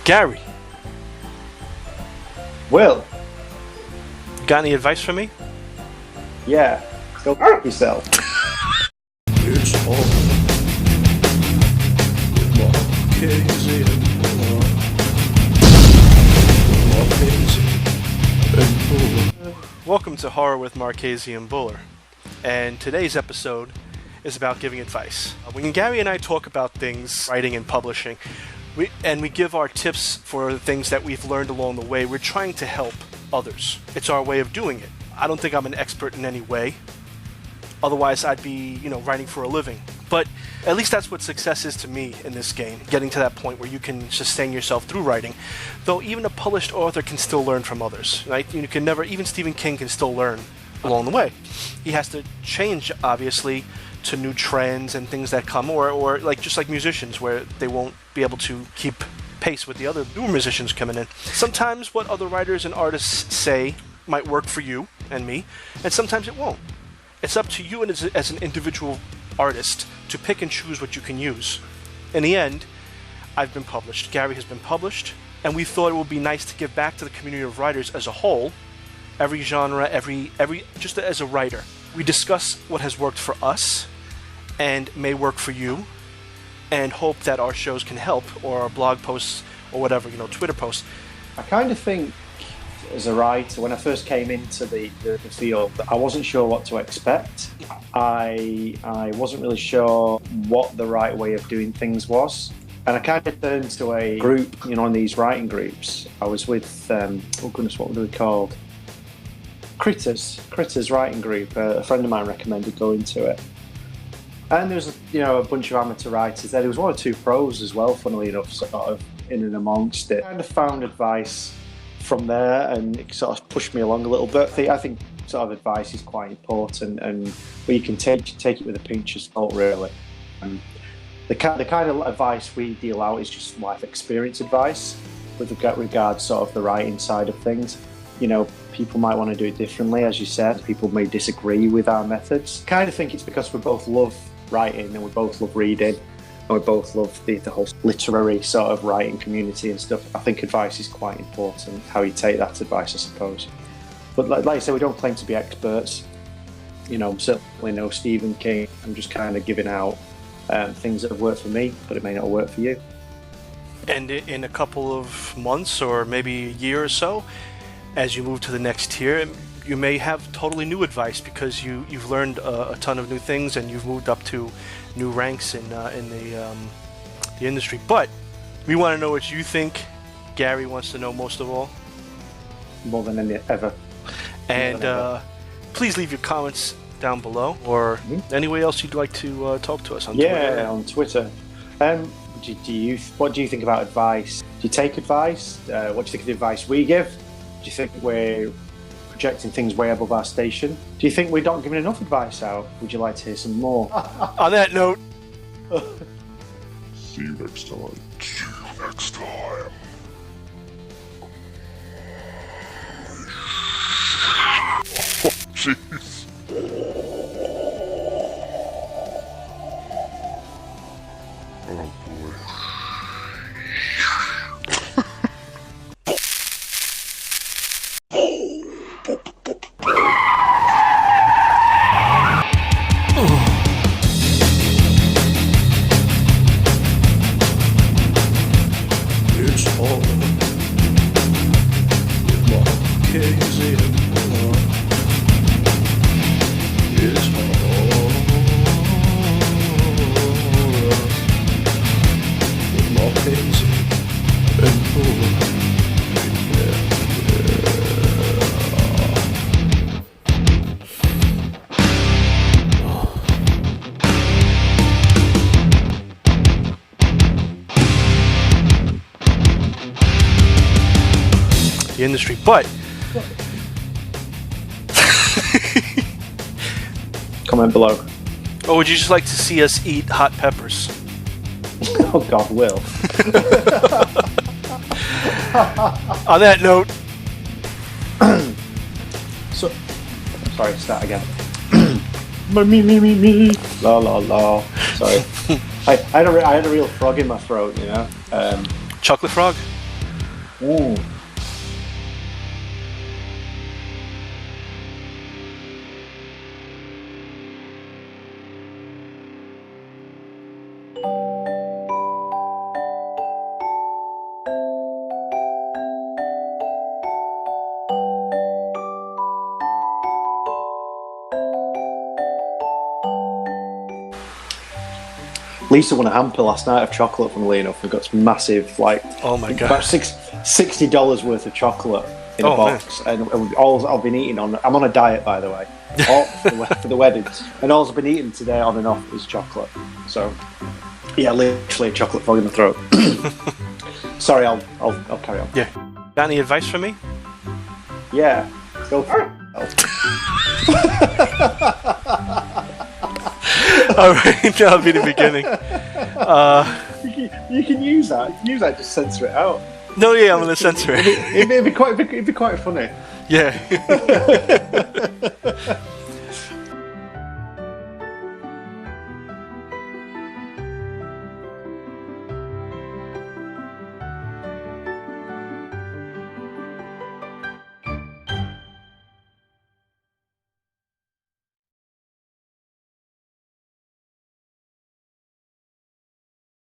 Gary, Will, you got any advice for me? yeah, go f yourself. It's all Marchese and Buller. Welcome to Horror with Marchese and Buller, and today's episode is about giving advice. When Gary and I talk about things, writing and publishing, we give our tips for the things that we've learned along the way, we're trying to help others. It's our way of doing it. I don't think I'm an expert in any way. Otherwise, I'd be, writing for a living. But at least that's what success is to me in this game, getting to that point where you can sustain yourself through writing. Though even a published author can still learn from others, right? You can never, even Stephen King can still learn along the way. He has to change, obviously, to new trends and things that come, or just like musicians, where they won't be able to keep pace with the other newer musicians coming in. Sometimes what other writers and artists say might work for you and me, and sometimes it won't. It's up to you as an individual artist to pick and choose what you can use. In the end, I've been published, Gary has been published, and we thought it would be nice to give back to the community of writers as a whole, every genre, every just as a writer. We discuss what has worked for us and may work for you, and hope that our shows can help, or our blog posts, or whatever, Twitter posts. I kind of think, as a writer, when I first came into the field, I wasn't sure what to expect. I wasn't really sure what the right way of doing things was. And I kind of turned to a group, in these writing groups. I was with, what were they called? Critters writing group. A friend of mine recommended going to it. And there was, a bunch of amateur writers there. There was one or two pros as well, funnily enough, sort of in and amongst it. I kind of found advice from there, and it sort of pushed me along a little bit. I think sort of advice is quite important, and you can take it with a pinch of salt, really. The kind of advice we deal out is just life experience advice with regards sort of the writing side of things. People might want to do it differently, as you said. People may disagree with our methods. I kind of think it's because we both love writing and we both love reading, and we both love the whole literary sort of writing community and stuff. I think advice is quite important, how you take that advice, I suppose. But like I said, we don't claim to be experts. Certainly no Stephen King. I'm just kind of giving out things that have worked for me, but it may not work for you. And in a couple of months, or maybe a year or so, as you move to the next tier, you may have totally new advice because you've learned a ton of new things and you've moved up to new ranks in the industry. But we want to know what you think. Gary wants to know most of all. More than any ever. And please leave your comments down below, or any way else you'd like to talk to us on Twitter. Yeah, on Twitter. What do you think about advice? Do you take advice? What do you think of the advice we give? Do you think we're projecting things way above our station? Do you think we're not giving enough advice out? Would you like to hear some more? On that note, See you next time. Jeez. Oh boy. It's all Marchese and Buller. It's all Marchese and Buller. the industry. But Comment below. or would you just like to see us eat hot peppers? Oh God, Will. On that note, So, sorry, start again. Me. La la la. Sorry. I had a real frog in my throat, you know. chocolate frog. Mm. Lisa won a hamper last night of chocolate, funnily enough. We got some massive, like, Oh my god. about $60 worth of chocolate in a Oh, box. And all I've been eating on, I'm on a diet, by the way, all for the wedding. And all I've been eating today on and off is chocolate. So, yeah, literally a chocolate fog in the throat. Sorry, I'll carry on. Yeah. Got any advice for me? Yeah, go for it. Alright, that'll be the beginning. You can use that. You can use that. Just censor it out. No, yeah, I'm gonna censor it. It'd be quite funny. Yeah.